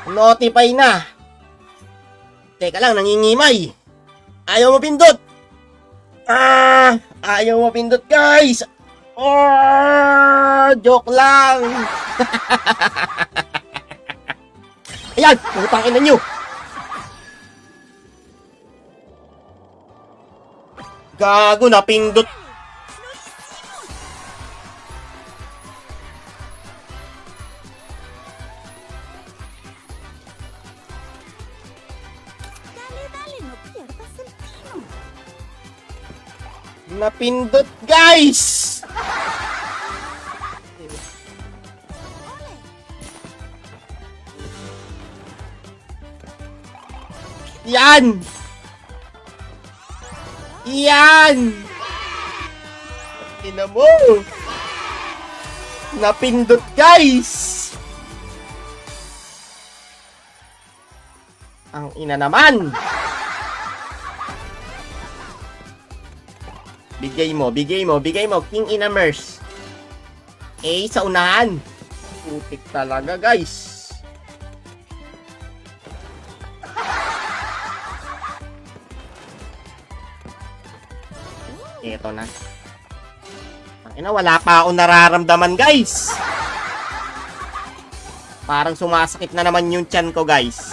Notify na. Teka lang, nangingimay. Ayaw mo pindot. Ayaw mo pindot, guys. Joke lang. Ayan, putang ina nyo. Gago, napindot. Napindot, guys. Yan. Yan. Ina mo. Napindot, guys. Ang ina naman. Bigay mo, bigay mo, bigay mo. King in a merce. Sa unahan. Putik talaga, guys. Eto na. Wala pa akong nararamdaman, guys. Parang sumasakit na naman yung tiyan ko, guys.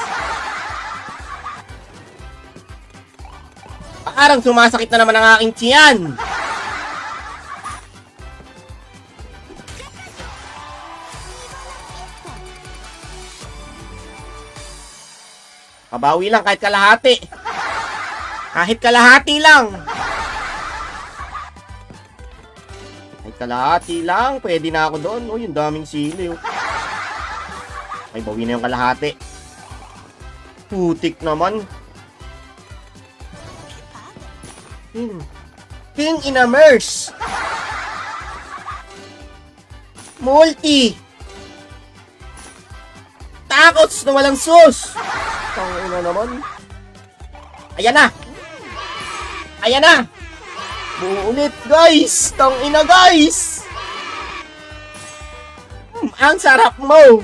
Parang sumasakit na naman ang aking tiyan. Kabawi lang kahit kalahati. Kahit kalahati lang. Kahit kalahati lang. Pwede na ako doon. Oh, yung daming sili. Ay, bawi na yung kalahati. Putik naman. King in a merce. Multi. Takots na walang sus. Tangina naman. Ayan na. Ayan na. Buo ulit, guys. Tangina, guys. Ang sarap mo.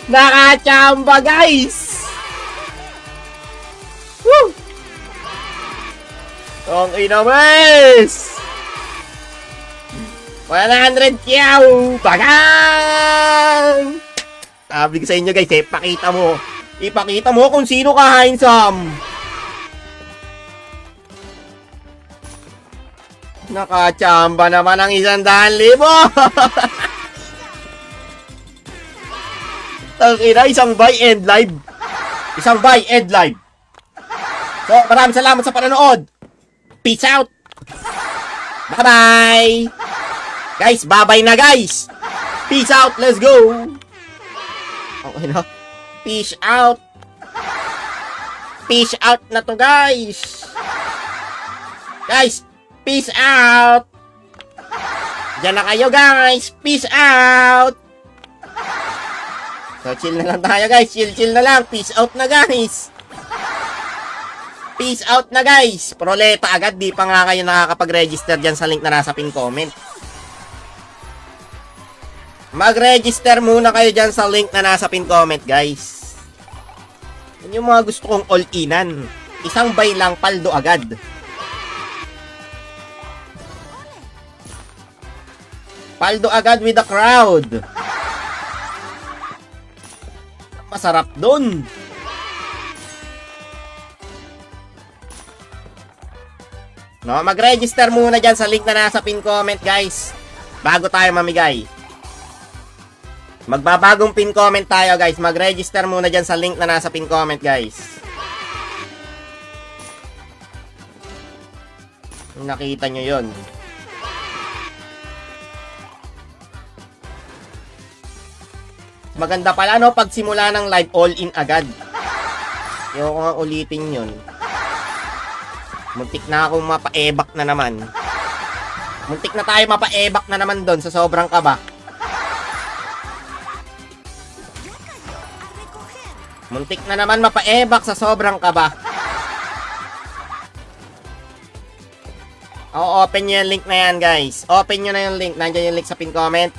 Nakachamba, guys. Woo! Ang inames! 100 kyaw! Bagang! Sabi ko sa inyo, guys, pakita mo. Ipakita mo kung sino ka, handsome. Nakachamba naman ang 100,000. Tangina, isang buy and live. Isang buy and live. So, maraming salamat sa panonood. Peace out. Bye-bye. Guys, bye-bye na, guys. Peace out. Let's go. Okay na. Peace out. Peace out na to, guys. Guys, peace out. Diyan na kayo, guys. Peace out. So, chill na lang tayo, guys. Chill na lang. Peace out na, guys. Peace out na, guys. Proleta agad. Di pa nga kayo nakakapag-register dyan sa link na nasa pin comment. Mag-register muna kayo dyan sa link na nasa pin comment, guys. Yan yung mga gusto kong all-inan. Isang buy lang, paldo agad. Paldo agad with the crowd. Masarap dun. No, mag-register muna dyan sa link na nasa pin comment, guys. Bago tayo mamigay. Magbabagong pin comment tayo, guys. Mag-register muna dyan sa link na nasa pin comment, guys. Nakita nyo yun. Maganda pala, no? Pag simula ng live, all in agad. Yung ko nga ulitin yun. Muntik na akong mapa-ebak na naman. Muntik na tayo mapa-ebak na naman doon sa sobrang kaba. Muntik na naman mapa-ebak sa sobrang kaba. O, open nyo yung link na yan, guys. Open nyo na yung link. Nandiyan yung link sa pin comment.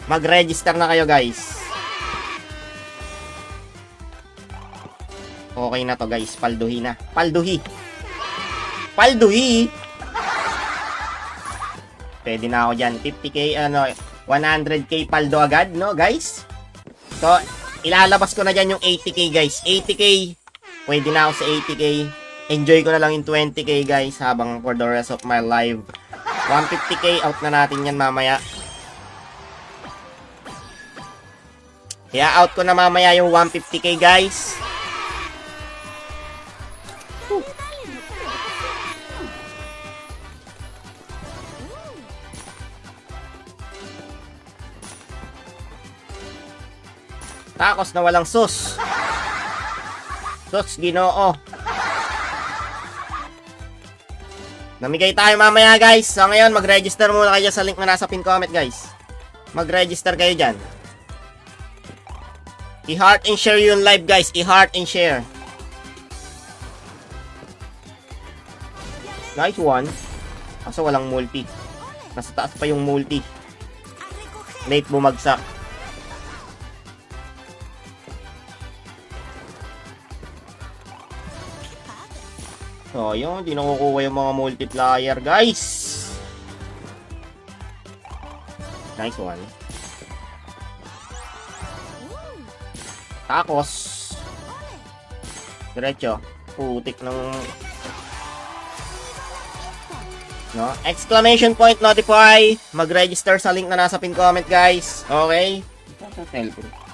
mag-register na kayo guys. Okay na to guys, palduhi na. Palduhi. Pwede na ako dyan. 50k, 100k paldo agad, no guys? So, ilalabas ko na dyan yung 80k guys. 80k, pwede na ako sa 80k. Enjoy ko na lang yung 20k guys habang for the rest of my life. 150k, out na natin yan mamaya. Kaya out ko na mamaya yung 150k guys. Takos na walang sus. Sus, Ginoo. Namigay tayo mamaya guys. So ngayon, mag-register muna kayo sa link na nasa pin comment guys. Mag-register kayo dyan. I-heart and share yung live guys. I-heart and share. Nice one. Kaso walang multi. Nasa taas pa yung multi. Late bumagsak. So, yun. Di nakukuha yung mga multiplier, guys. Nice one. Takos. Diretso. Putik ng... No? Exclamation point notify. Mag-register sa link na nasa pin comment, guys. Okay? Ito sa teleport.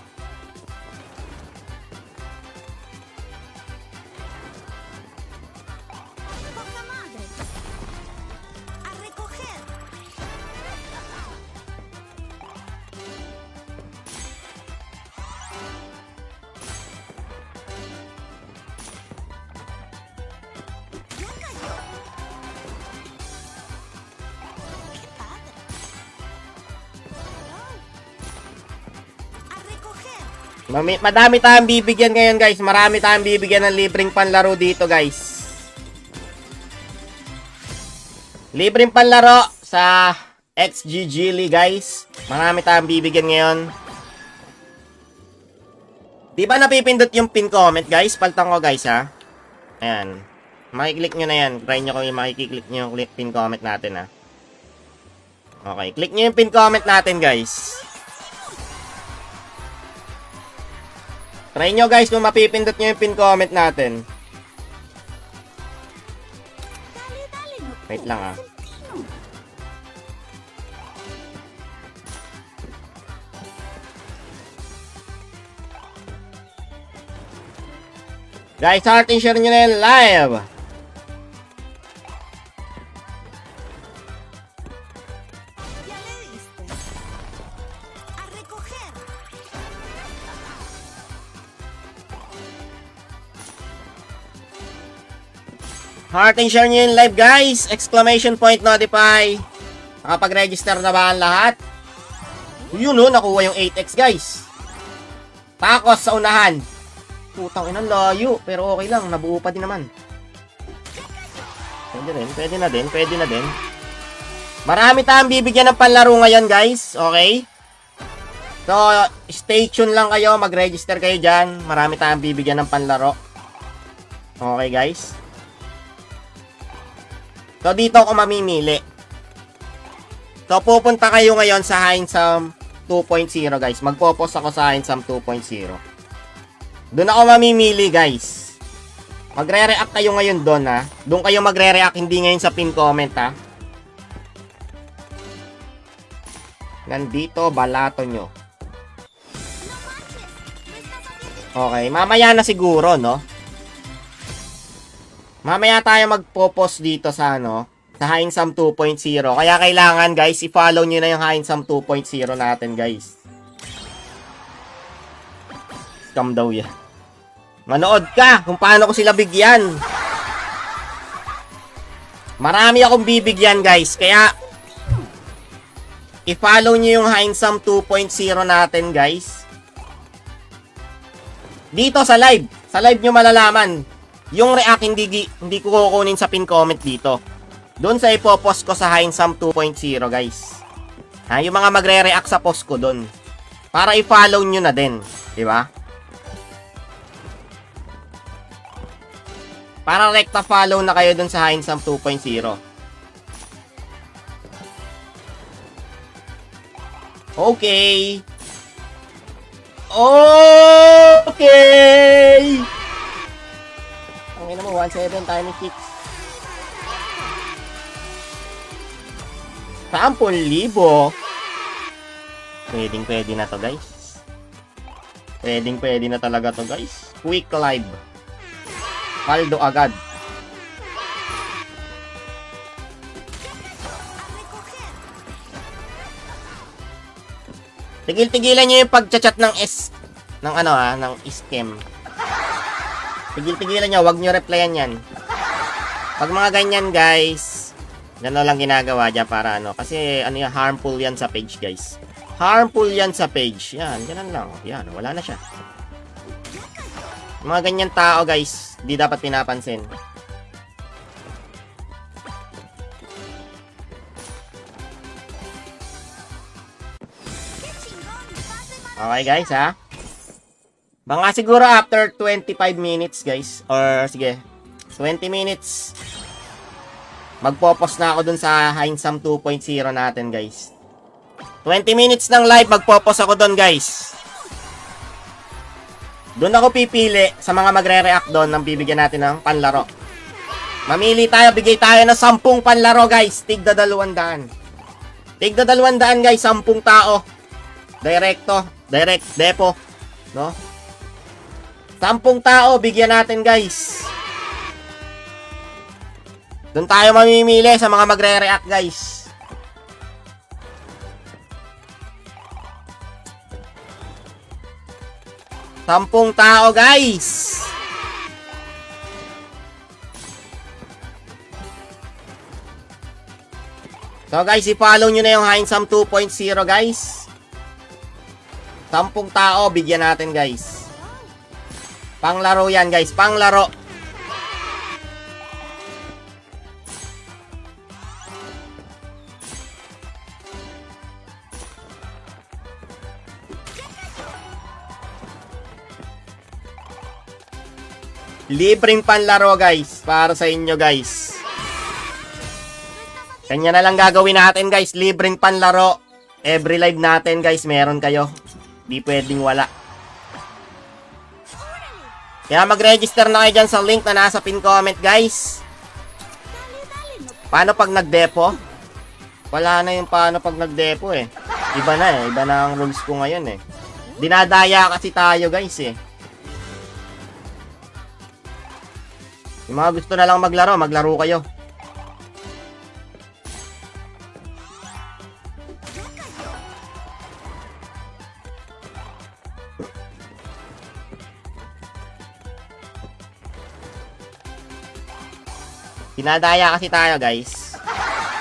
Madami tayong bibigyan ngayon guys. Marami tayong bibigyan ng libreng panlaro dito guys. Libreng panlaro sa XG Gili guys. Marami tayong bibigyan ngayon. Di ba napipindot yung pin comment guys? Paltang ko guys ha. Ayan. Makiklik nyo na yan. Try nyo kung makiklik nyo yung pin comment natin ha. Okay. Click nyo yung pin comment natin guys. Try nyo guys kung mapipindot nyo yung pin comment natin. Wait lang ah. Guys, heart and share nyo na yung live. Heart and share nyo yung live guys. Exclamation point notify. Nakapag-register na ba ang lahat? Yun o, nakuha yung 8x guys. Takos sa unahan. Putang inang layo. Pero okay lang, nabuo pa din naman. Pwede na din. Marami tayong bibigyan ng panlaro ngayon guys. Okay? So, stay tuned lang kayo. Mag-register kayo dyan. Marami tayong bibigyan ng panlaro. Okay guys? So, dito ako mamimili. So, pupunta kayo ngayon sa Hinesum 2.0, guys. Magpo-post ako sa Hinesum 2.0. Doon ako mamimili, guys. Magre-react kayo ngayon doon, ha. Doon kayo magre-react, hindi ngayon sa pin comment, ha. Nandito, balato nyo. Okay, mamaya na siguro, no? Mamaya tayo magpo-post dito sa sa Hinesum 2.0. Kaya kailangan guys, i-follow nyo na yung Hinesum 2.0 natin guys. Scam daw yan. Manood ka kung paano ko sila bigyan. Marami akong bibigyan guys. Kaya i-follow nyo yung Hinesum 2.0 natin guys. Dito sa live. Sa live nyo malalaman. Yung react hindi ko kukunin sa pin comment dito. Doon sa ipopost ko sa Hinesum 2.0 guys. Yung mga magre-react sa post ko doon. Para i-follow nyo na din. Diba? Para rekta follow na kayo doon sa Heinz 2.0. Okay. Okay. Ang ina mo, 1.7 times 6. 10,000. Pwede na to, guys. Pwede na talaga to, guys. Quick live. Paldo agad. Tigil-tigilan nyo yung pag-chat ng ng scam. Tigil-tigilan nyo, wag nyo replyan yan. Pag mga ganyan, guys, gano'n lang ginagawa dyan para kasi harmful yan sa page, guys. Harmful yan sa page. Yan, ganun lang. Yan, wala na siya. Mga ganyan tao, guys, di dapat pinapansin. Okay, guys, ha? Mga siguro after 25 minutes, guys. Or, sige, 20 minutes. Magpo-post na ako dun sa Heinz 2.0 natin, guys. 20 minutes ng live, magpo-post ako dun, guys. Doon ako pipili sa mga magre-react doon nang bibigyan natin ng panlaro. Mamili tayo, bigay tayo ng 10 panlaro, guys. Tigda 200. Tigda 200, guys. 10 tao. Direct depo, no? 10 tao bigyan natin, guys. Doon tayo mamimili sa mga magre-react, guys. Sampung tao, guys. So, guys, i-follow nyo na yung Heinz 2.0, guys. 10 tao, bigyan natin, guys. Panglaro yan, guys. Panglaro. Libreng panlaro, guys. Para sa inyo, guys. Kanya na lang gagawin natin, guys. Libreng panlaro. Every live natin, guys, meron kayo. Di pwedeng wala. Kaya mag-register na kayo dyan sa link na nasa pin comment, guys. Paano pag nag-depo? Wala na yung paano pag nag-depo, eh. Iba na, eh. Iba na ang rules ko ngayon, eh. Dinadaya kasi tayo, guys, eh. Yung mga gusto na lang maglaro, maglaro kayo. Dinadaya kasi tayo, guys.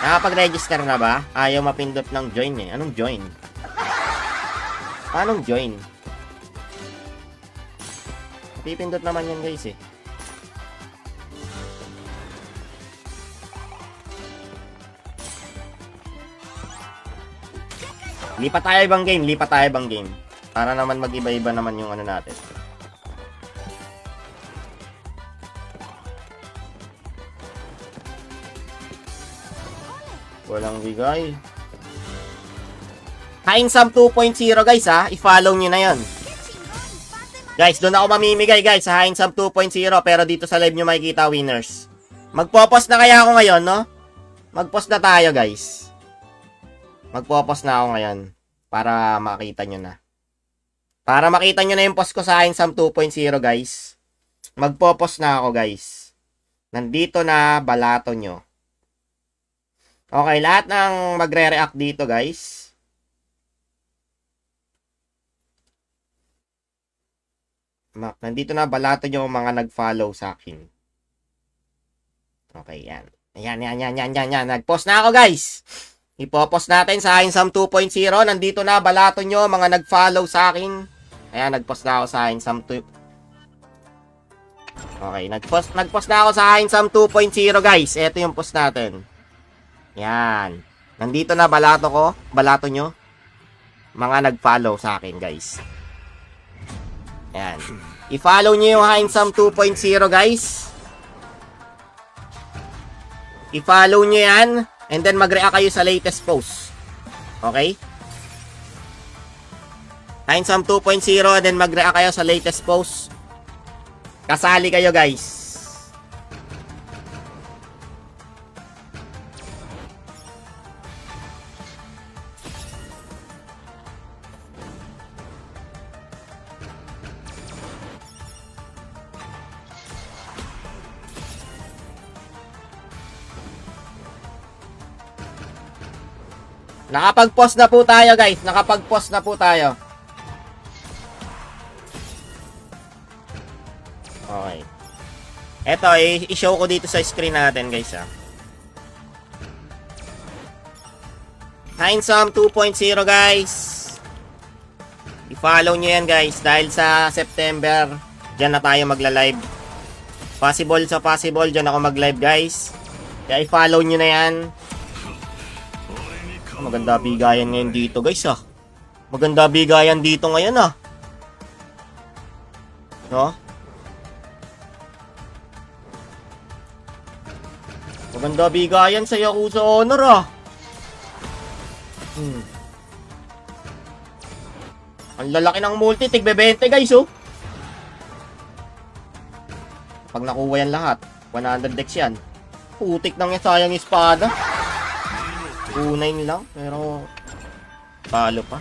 Nakapag-register na ba? Ayaw mapindot ng join, eh. Anong join? Anong join? Pipindot naman yan, guys, eh. Lipat tayo ibang game, lipat tayo ibang game. Para naman mag-iba-iba naman yung ano natin. Walang bigay. Heinz 2.0, guys, ha. I-follow nyo na yon. Guys, doon ako mamimigay, guys, sa Heinz 2.0. Pero dito sa live nyo makikita winners. Magpo-post na kaya ako ngayon, no? Mag-post na tayo, guys. Magpo-post na ako ngayon. Para makita nyo na. Para makita nyo na yung post ko sa Heinz 2.0, guys. Magpo-post na ako, guys. Nandito na, balato nyo. Okay, lahat ng magre-react dito, guys. Nandito na, balato nyo ang mga nag-follow sa akin. Okay, yan. Yan. Nag-post na ako, guys. Ipopost natin sa Heinz 2.0. Nandito na, balato nyo, mga nag-follow sa akin. Ayan, nag-post na ako sa Heinz 2. Okay, nag-post na ako sa Heinz 2.0, guys. Ito yung post natin. Yan. Nandito na balato nyo. Mga nag-follow sa akin, guys. Ayan. I-follow nyo yung Handsome 2.0, guys. I-follow nyo yan. And then mag-react kayo sa latest post. Okay? Handsome 2.0 and then mag-react kayo sa latest post. Kasali kayo, guys. Nakapag-post na po tayo, guys. Nakapag-post na po tayo. Okay. Eto, i-show ko dito sa screen natin, guys, ha. Handsome 2.0, guys. I-follow nyo yan, guys. Dahil sa September, dyan na tayo magla-live. Possible sa possible, dyan ako mag-live, guys. Kaya i-follow nyo na yan. Maganda bigayan ngayon dito, guys, ah. Maganda bigayan dito ngayon, ah. No? Maganda bigayan sa Yakuza Honor, ah. Ang lalaki ng multi, tigbe 20, guys, oh. Pag nakuha yan lahat, 100 decks yan. Putik nang yan, sayang espada. 2-9 lang, pero follow pa.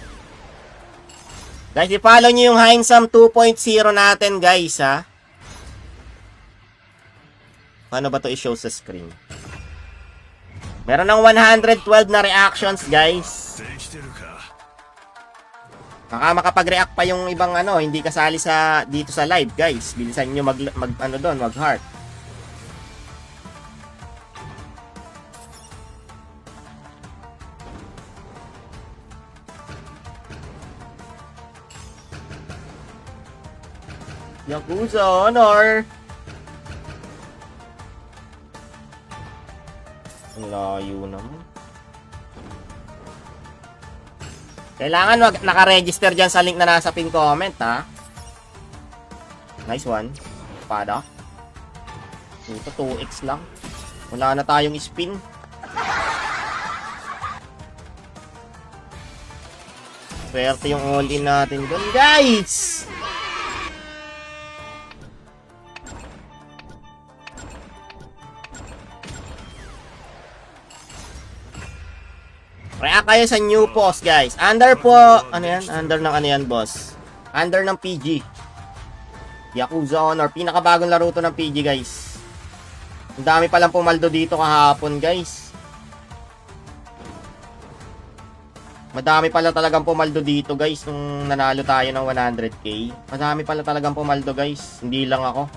Guys, i-follow nyo yung Handsome 2.0 natin, guys, ha. Paano ba to i-show sa screen? Meron ng 112 na reactions, guys. Baka makapag-react pa yung ibang hindi kasali sa dito sa live, guys. Bilisan nyo mag heart. Yakuza Honor. Ang layo naman. Kailangan naka-register dyan sa link na nasa pin comment, ha. Nice one. Pada. Ito 2x lang. Wala na tayong spin. Swerte yung all-in natin doon, guys. React kayo sa new post, guys. Under po, ano yan? Under ng ano yan, boss? Under ng PG. Yakuza Honor. Pinakabagong laro to ng PG, guys. Ang dami palang pumaldo dito kahapon, guys. Madami pala talagang pumaldo dito, guys, nung nanalo tayo ng 100k. Madami pala talagang pumaldo, guys. Hindi lang ako.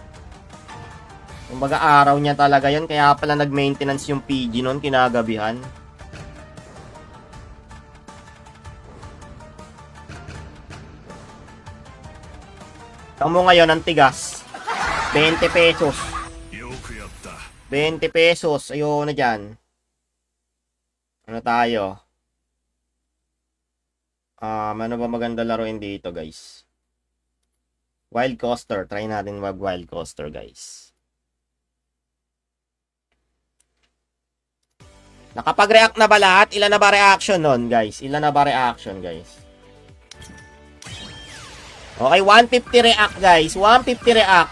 Kumbaga araw niya talaga yon, kaya pala nag-maintenance yung PG noon kinagabihan. Tamo ngayon ang tigas. 20 pesos. 20 pesos. Ayun na dyan. Ano tayo? Ano ba maganda laruin dito, guys? Wild Coaster. Try natin mag-Wild Coaster, guys. Nakapag-react na ba lahat? Ilan na ba reaction nun, guys? Ilan na ba reaction, guys? Okay, 150 react, guys. 150 react.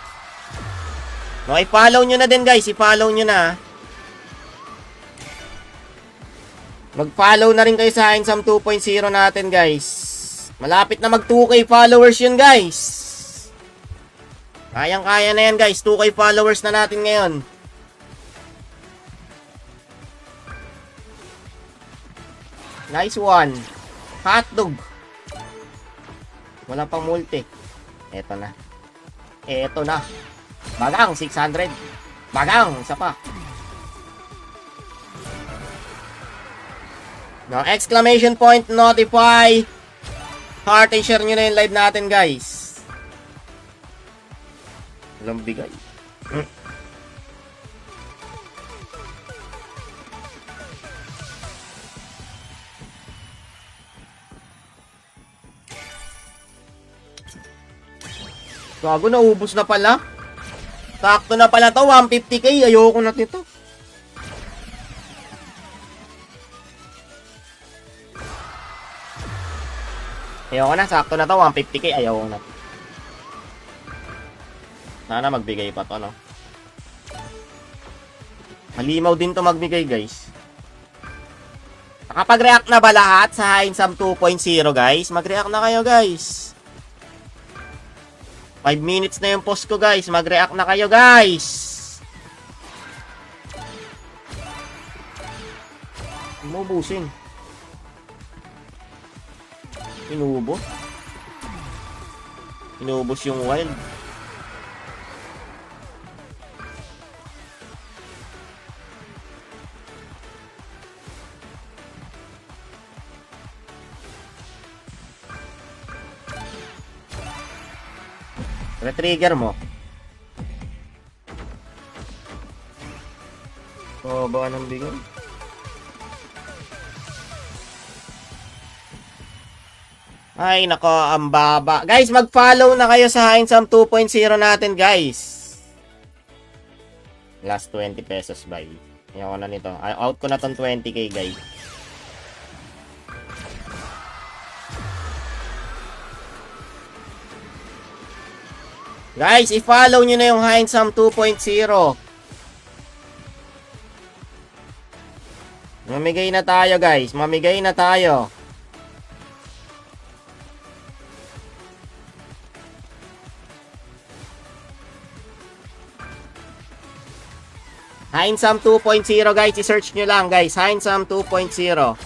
Okay, follow nyo na din, guys. I-follow nyo na. Mag-follow na rin kayo sa Handsome 2.0 natin, guys. Malapit na mag 2K followers yun, guys. Kayang-kaya na yan, guys. 2K followers na natin ngayon. Nice one. Hotdog. Wala pang multi. Eto na. Eto na. Bagang, 600. Bagang, isa pa. No, exclamation point, notify. Heart, i-share nyo na yung live natin, guys. Walang bigay. Gago, naubos na pala. Sakto na pala to, 150k. Ayoko na nito. Ayoko na, sakto na to, 150k. Ayoko na. Sana magbigay pa to, no? Malimaw din to magbigay, guys. Nakapag-react na ba lahat sa Hinesam 2.0, guys? Mag-react na kayo, guys. 5 minutes na yung post ko, guys. Mag-react na kayo, guys. Umubusin. Inubos. Inubos yung wild. Retrigger mo. Ba ng bigay? Ay, nako, ang baba. Guys, mag-follow na kayo sa Hinesam 2.0 natin, guys. Last 20 pesos, buy. Ayoko na nito. Out ko na tong 20k, guys. Guys, i-follow nyo na yung Hinesam 2.0. Mamigay na tayo, guys. Mamigay na tayo. Hinesam 2.0, guys. I-search nyo lang, guys. Hinesam 2.0.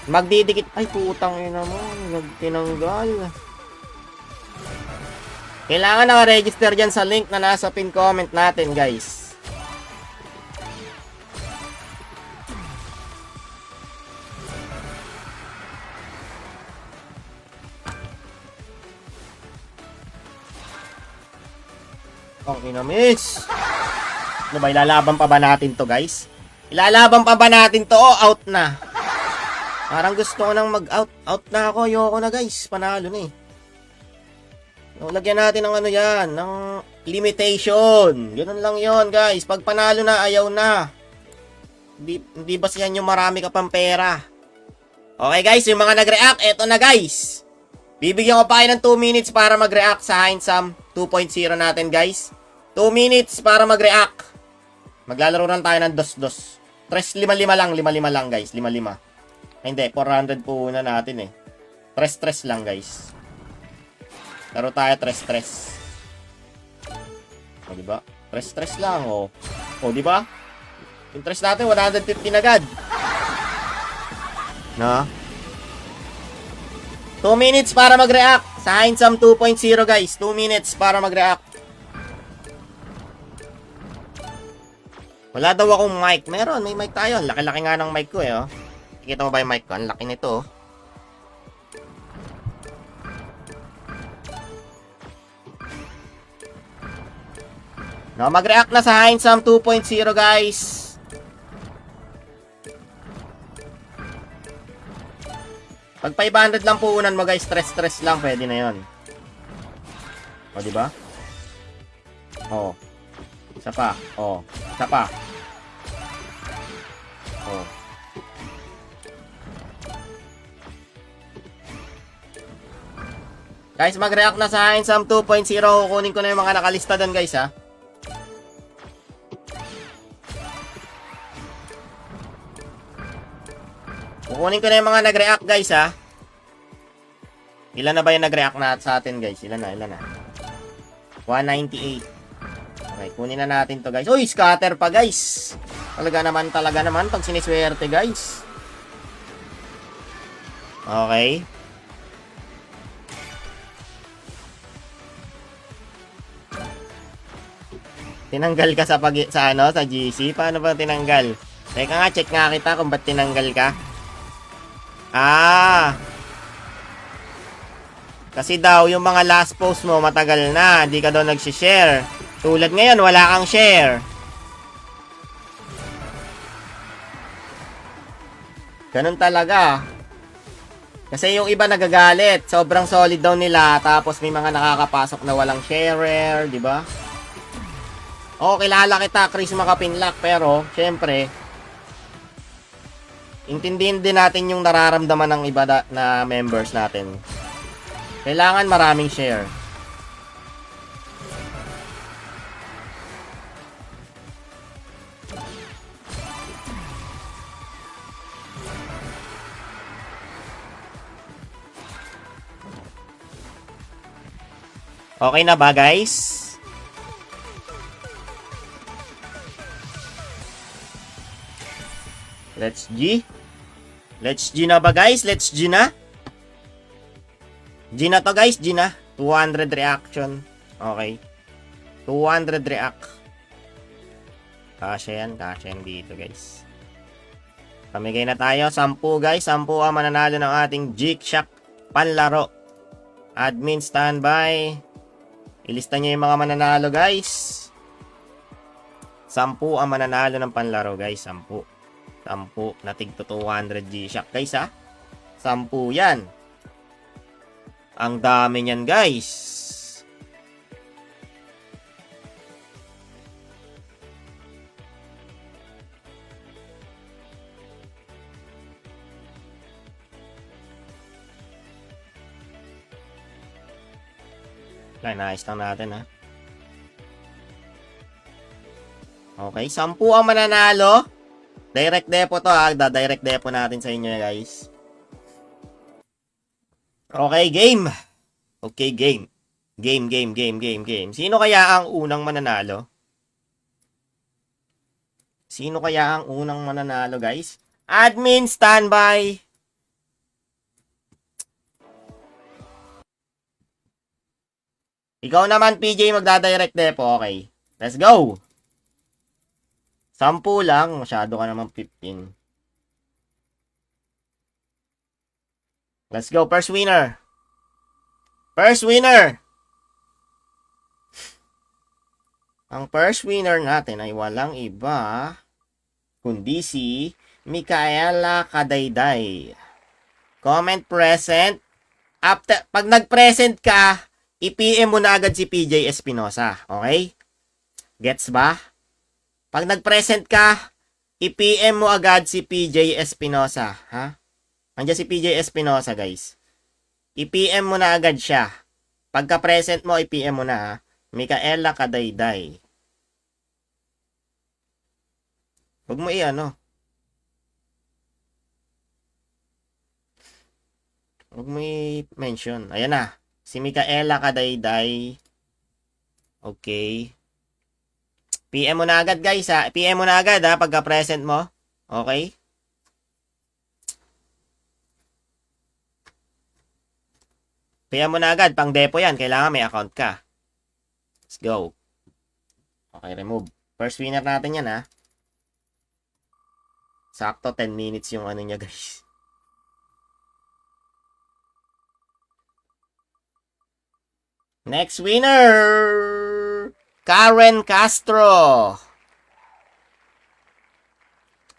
Magdidikit. Ay, putang ina mo. Nagtinanggal. Kailangan naka-register dyan sa link na nasa pin comment natin, guys. Ang ina-miss. Ano ba, ilalaban pa ba natin to, guys? Ilalaban pa ba natin to? Oh, out na. Parang gusto ko nang mag-out. Out na ako. Ayoko na, guys. Panalo na eh. Lagyan natin ng ano yan. Ng limitation. Ganun lang yon, guys. Pag panalo na, ayaw na. Hindi ba siyan yung marami ka pang pera? Okay, guys. Yung mga nag-react, eto na, guys. Bibigyan ko pa kayo ng 2 minutes para mag-react sa Hinesam 2.0 natin, guys. 2 minutes para mag-react. Maglalaro lang tayo ng dos-dos. 5-5 lang, 5-5 lang, guys. 5-5. Ay, hindi, 400 po una natin eh. 3-3 lang, guys. Laro tayo 3-3. O, diba? 3-3 lang, oh. O, diba? Yung 3 natin, 115 agad. No? 2 minutes para mag-react sa Hinesam 2.0, guys. 2 minutes para mag-react. Wala daw akong mic. Meron, may mic tayo. Laki-laki nga ng mic ko eh, oh. Nakikita mo ba yung mic ko? Ang laki nito, oh. No, mag-react na sa Hinesam 2.0, guys. Pag 500 lang po unan mo, guys, stress lang, pwede na 'yon. O, di ba? Oh. Isa pa. Oh. Isa pa. Oh. Guys, mag-react na sa Hinesam 2.0. Kukunin ko na yung mga nakalista doon, guys, ha. Kukunin ko na yung mga nag-react, guys, ha. Ilan na ba yung nag-react na sa atin, guys? Ilan na? 198. Okay, kunin na natin to, guys. Uy, scatter pa, guys. Talaga naman, pag siniswerte, guys. Okay. Tinanggal ka sa GC? Paano ba tinanggal? Teka nga, check nga kita kung ba't tinanggal ka. Kasi daw, yung mga last post mo, matagal na. Hindi ka daw nagsishare. Tulad ngayon, wala kang share. Ganun talaga. Kasi yung iba nagagalit. Sobrang solid daw nila. Tapos may mga nakakapasok na walang sharer, di ba? Oo, kilala kita, Chris Makapinlak. Pero, syempre, intindihin din natin yung nararamdaman ng iba na members natin. Kailangan maraming share. Okay na ba, guys? Let's G. Let's G na ba, guys? Let's G na. G na to, guys. G na. 200 reaction. Okay. 200 react. Kasya yan dito, guys. Pamigay na tayo. 10, guys. 10 ang mananalo ng ating G-Shock panlaro. Admin standby. Ilista nyo yung mga mananalo, guys. 10 ang mananalo ng panlaro, guys. 10 na tig 200 G-Shock, guys, ha. 10 yan. Ang dami niyan, guys. Nice lang natin, ha. Okay, 10 ang mananalo. Direct depo to, ha. Da-direct depo natin sa inyo, guys. Okay, game. Okay, game. Game. Sino kaya ang unang mananalo? Sino kaya ang unang mananalo, guys? Admin, standby. Ikaw naman, PJ, magda-direct depo. Okay. Let's go. 10 lang. Masyado ka naman 15. Let's go. First winner. First winner. Ang first winner natin ay walang iba kundi si Micaela Kadayday. Comment present. Pag nag-present ka, i-PM mo na agad si PJ Espinosa. Okay? Gets ba? Pag nag-present ka, i-PM mo agad si PJ Espinosa. Ha? Andiyan si PJ Espinosa, guys. I-PM mo na agad siya. Pagka-present mo, i-PM mo na, ha? Micaela Kadayday. Huwag mo i-ano. Huwag mo i-mention. Ayan na. Si Micaela Kadayday. Okay. PM mo na agad, guys, ha. PM mo na agad, ha, pagka-present mo. Okay? PM mo na agad. Pang depo yan. Kailangan may account ka. Let's go. Okay, remove. First winner natin yan, ha. Sakto 10 minutes yung ano niya, guys. Next winner, Karen Castro.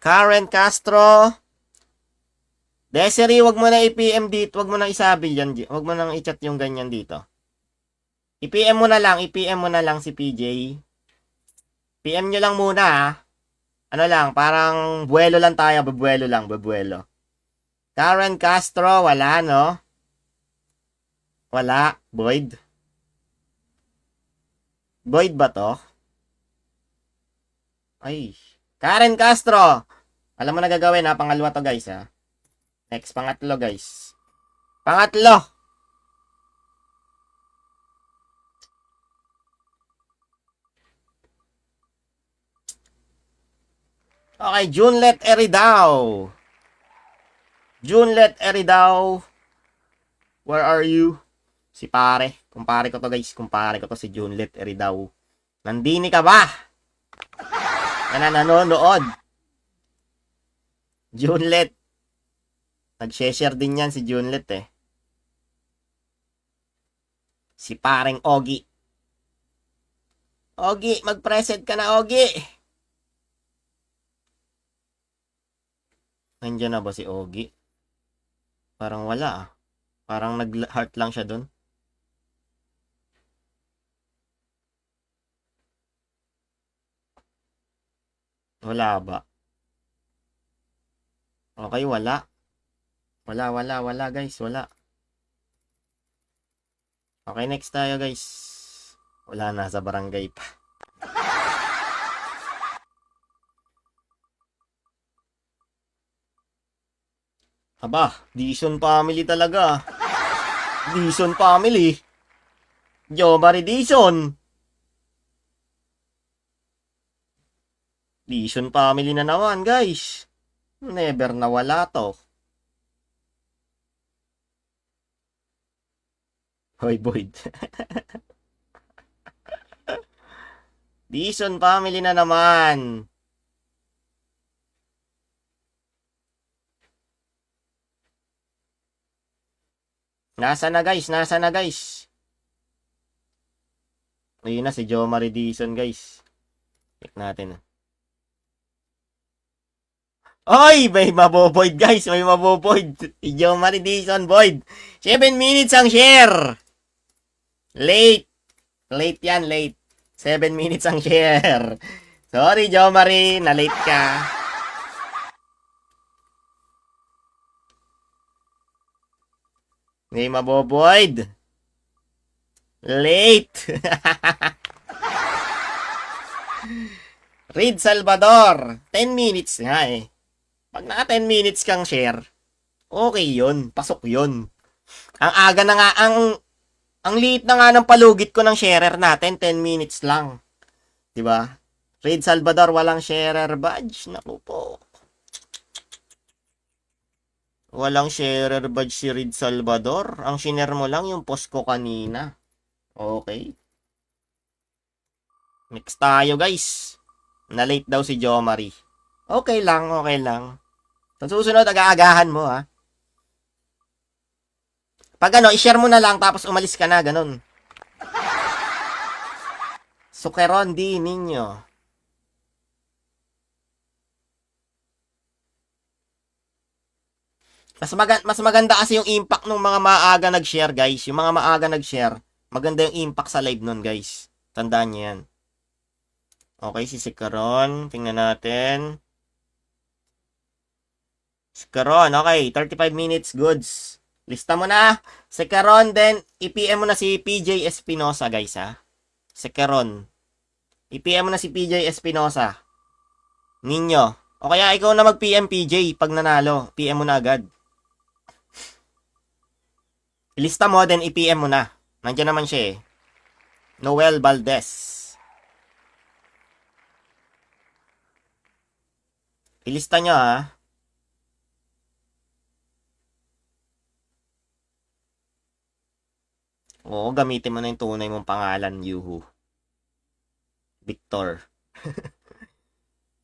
Karen Castro. Desiree, wag mo na i-PM dito. Wag mo na isabi yan. Wag mo nang i-chat yung ganyan dito. I-PM mo na lang. I-PM mo na lang si PJ. PM nyo lang muna, ha. Ano lang, parang buwelo lang tayo. Bubuelo lang, bubuelo. Karen Castro, wala, no? Wala. Boyd. Boyd ba to? Ay. Karen Castro. Alam mo na gagawin, ha? Pangalawa to, guys, ha? Next, pangatlo, guys. Pangatlo. Okay, Junlet Eridao. Junlet Eridao. Where are you? Si pare. Kumpare ko to, guys. Kumpare ko to si Junlet Eridao. Nandini ka ba? Na nanonood. Junlet. Nag-share din yan si Junlet, eh. Si pareng Ogi. Ogi, mag-present ka na, Ogi. Nandiyan na ba si Ogi? Parang wala ah. Parang nag-heart lang siya dun. Wala ba? Okay, wala. Wala guys, wala. Okay, next tayo guys. Wala na sa barangay pa. Aba, Dizon family talaga. Dizon family. Jomari Dizon. Dizon family na naman guys. Never nawala to. Hoy, Boyd. Dizon family na naman. Nasa na guys? Nasa na guys? Ayun na si Jomari Dizon guys. Check natin. Oy! May maboboid guys. May maboboid. Si Jomari Dizon Boyd. 7 minutes ang share. Late. Late yan, late. 7 minutes ang share. Sorry, Jomari. Na-late ka. May maboboid. Late. Reed Salvador. 10 minutes nga eh. Pag naka 10 minutes kang share, okay yun. Pasok yun. Ang aga na nga, ang liit na nga ng palugit ko ng sharer natin, 10 minutes lang. 'Di ba? Reed Salvador, walang sharer badge. Naku po. Walang sharer badge si Reed Salvador. Ang shiner mo lang yung post ko kanina. Okay. Next tayo guys. Na-late daw si Jomari. Okay lang, okay lang. Sa susunod, aga-agahan mo ha. Pag ano, i-share mo na lang tapos umalis ka na, ganun. Sukeron di ninyo. Mas maganda kasi yung impact ng mga maaga nag-share, guys. Yung mga maaga nag-share, maganda yung impact sa live nun, guys. Tandaan niyo yan. Okay, si Sukeron. Tingnan natin. Sukeron, okay. 35 minutes, goods. Lista mo na. Sukeron, then i-PM mo na si PJ Espinosa, guys, ha. Sukeron. I-PM mo na si PJ Espinosa. Ninyo. O kaya ikaw na mag-PM PJ pag nanalo. PM mo na agad. Ilista mo, then i-PM mo na. Nandiyan naman siya eh. Noel Valdez. Ilista nyo ha. Oo, gamitin mo na yung tunay mong pangalan, Yuhu. Victor.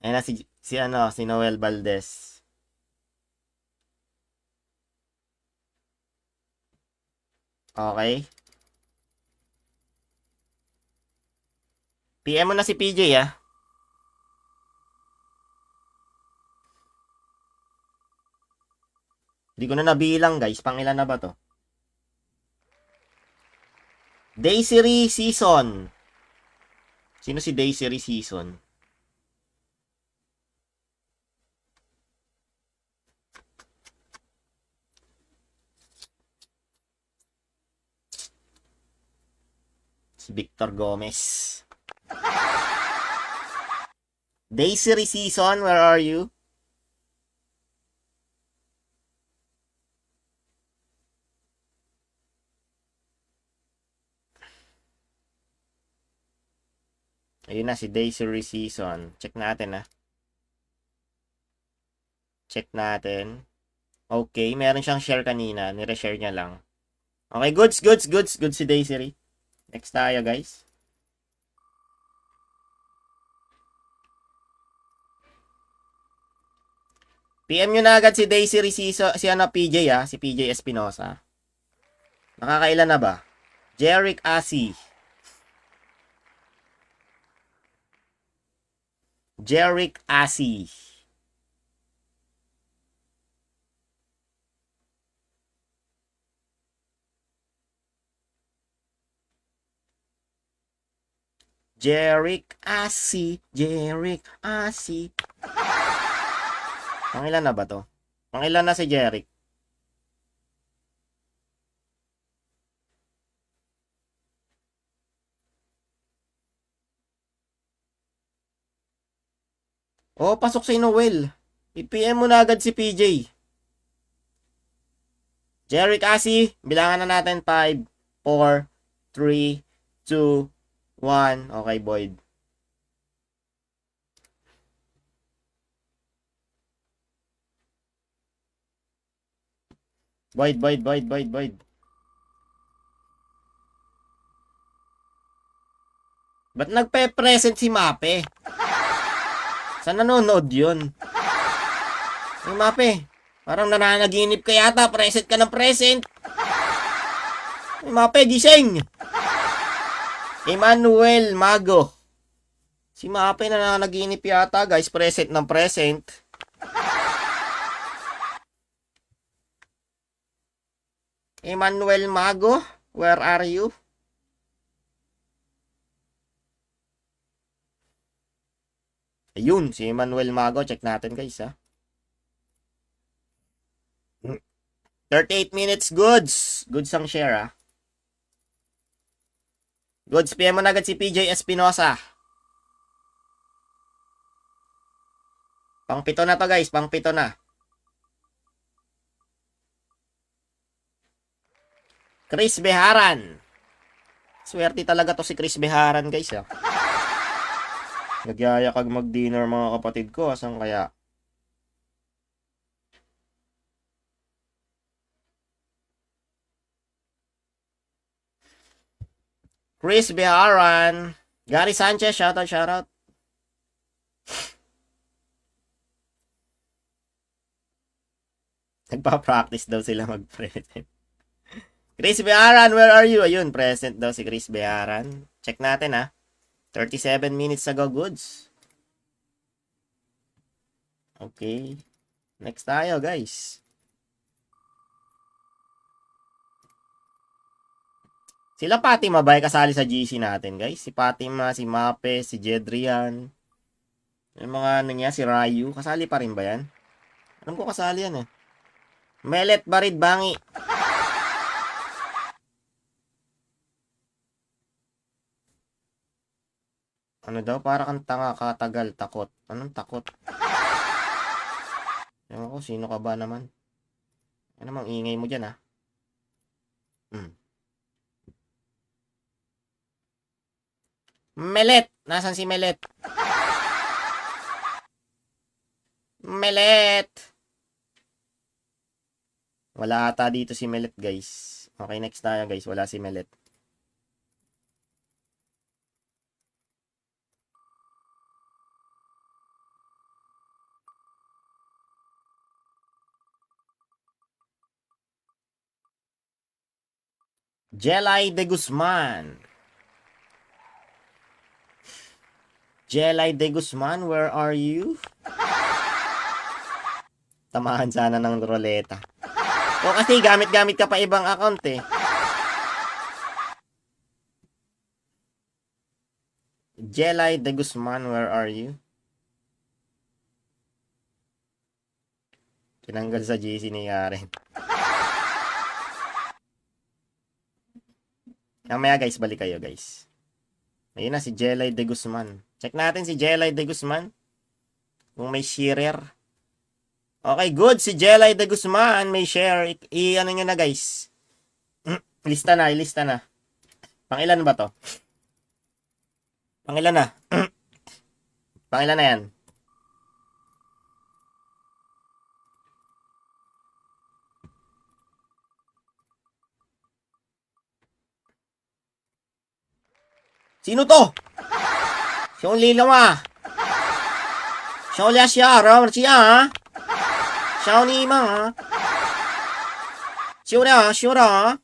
Ayan na si Noel Valdez. Okay. PM mo na si PJ ah. Hindi ko na nabilang guys. Pangilan na ba to? Daisy Season. Sino si Daisy Season? Si Victor Gomez. Daisy Season, where are you? Ayun na si Daisy Season. Check natin ah. Check natin. Okay, meron siyang share kanina. Nire-share niya lang. Okay, goods. Good si Daisy. Next tayo, guys. PM nyo na agad si Daisy Riciso, si ano, PJ ah, si PJ Espinosa. Nakakailan na ba? Jeric Asi. Jeric Asi. Jerick Asi. Jerick Asi. Pangilan na ba to? Pangilan na si Jerick? Oh, pasok si Noel. I-PM mo na agad si PJ. Jerick Asi, bilangan na natin 5, 4, 3, 2, 1. Okay, Boyd. Boyd. Ba't nagpe-present si Mape? Saan nanonood yun? Ay, Mape, parang nananaginip ka yata. Present ka ng present. Ay, Mape, gising. Emmanuel Mago. Si Mape nananaginip yata, guys. Present ng present. Emmanuel Mago, where are you? Ayun, si Emmanuel Mago. Check natin, guys, ha. 38 minutes, goods. Goods ang share, ha. Goods, PM mo na agad si PJ Espinosa. Pang-pito na to, guys. Pang-pito na. Chris Beharan. Swerte talaga to si Chris Beharan, guys, ha. Nagyaya kag mag-dinner mga kapatid ko. Asan kaya? Chris Beharan. Gary Sanchez, shoutout. Nagpa-practice daw sila mag-present. Chris Beharan, where are you? Ayun, present daw si Chris Beharan. Check natin, ha. 37 minutes ago, goods. Okay. Next tayo, guys. Sila Fatima ba ay kasali sa GC natin, guys? Si Fatima, si Mape, si Jedrian. Yung mga ano niya, si Rayu. Kasali pa rin ba yan? Alam ko kasali yan, eh. Melet Barid Bangi. Ano daw? Para kang tanga, katagal, takot. Anong takot? Ewan ko, sino ka ba naman? Ano namang ingay mo dyan, ha? Melet! Nasaan si Melet? Melet! Wala ata dito si Melet, guys. Okay, next tayo, guys. Wala si Melet. Jelay de Guzman. Jelay de Guzman, where are you? Tamahan sana ng roleta. O kasi gamit-gamit ka pa ibang account, eh. Jelay de Guzman, where are you? Tinanggal sa GC ni Karen. Mamaya, guys, balik kayo, guys. Ayun na, si Jelay de Guzman. Check natin si Jelay de Guzman. Kung may sharer. Okay, good. Si Jelay de Guzman may share. Ano nyo na, guys. Ilista na. Pangilan ba to? Pangilan na. Pangilan na yan. Sino to? Siya lila ma. Siya ulit siya. Ramar siya ha. Siya ni ma ha. Siya na. Siya na.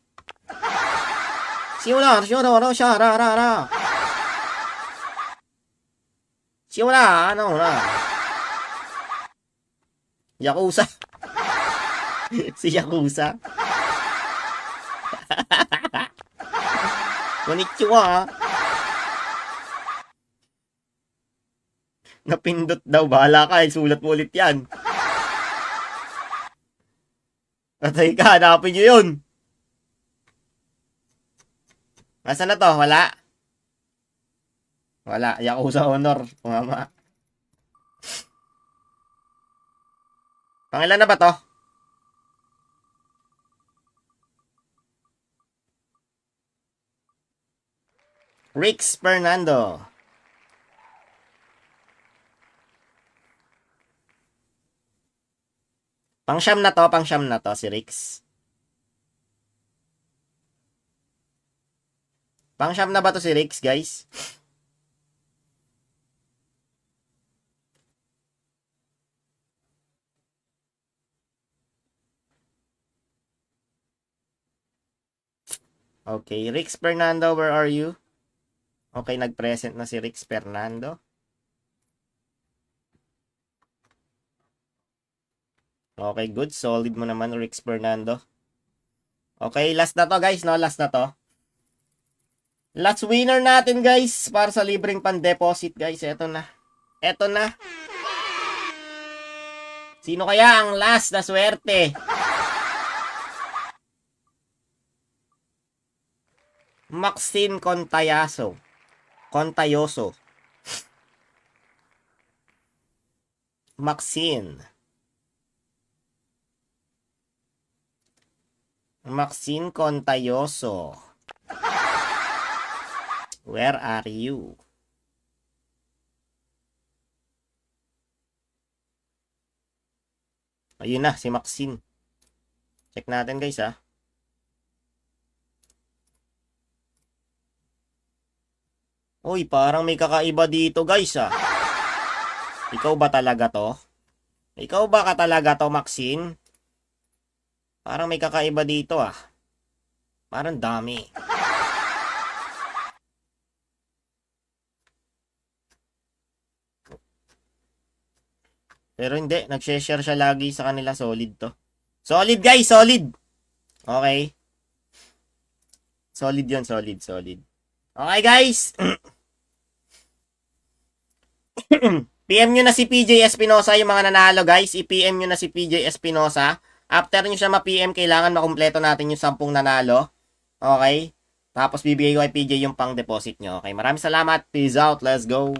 Siya na. Siya na. Siya ra. Siya na. Ano na. Yakuza. Si Yakuza. Konnichiwa ha. Napindot daw. Bahala ka. Sulat mo ulit yan. Patay ka. Hanapin nyo yun. Nasaan na to? Wala. Wala. Yakuza Honor. Pumama. Pangilan na ba to? Rix Fernando. Pang-siyam na to si Rix. Pang-siyam na ba to si Rix, guys? Okay, Rix Fernando, where are you? Okay, nag-present na si Rix Fernando. Okay, good. Solid mo naman, Rix Fernando. Okay, last na to, guys, no? Last na to. Last winner natin, guys, para sa libreng pan-deposit, guys. Eto na. Eto na. Sino kaya ang last na swerte? Maxine Contayoso. Maxine Contayoso. Where are you? Ayun na, si Maxine. Check natin, guys, ha. Uy, parang may kakaiba dito, guys, ha. Ikaw ba talaga to? Ikaw ba ka talaga to, Maxine? Parang may kakaiba dito, ah. Parang dami. Pero hindi, nag-share siya lagi sa kanila. Solid to. Solid, guys, solid. Okay. Solid yun, solid. Okay, guys. PM nyo na si PJ Espinosa yung mga nanalo, guys. I-PM nyo na si PJ Espinosa. After nyo siya ma-PM, kailangan makumpleto natin yung 10 nanalo. Okay? Tapos bibigay ko kay PJ yung pang-deposit nyo. Okay, maraming salamat. Peace out. Let's go.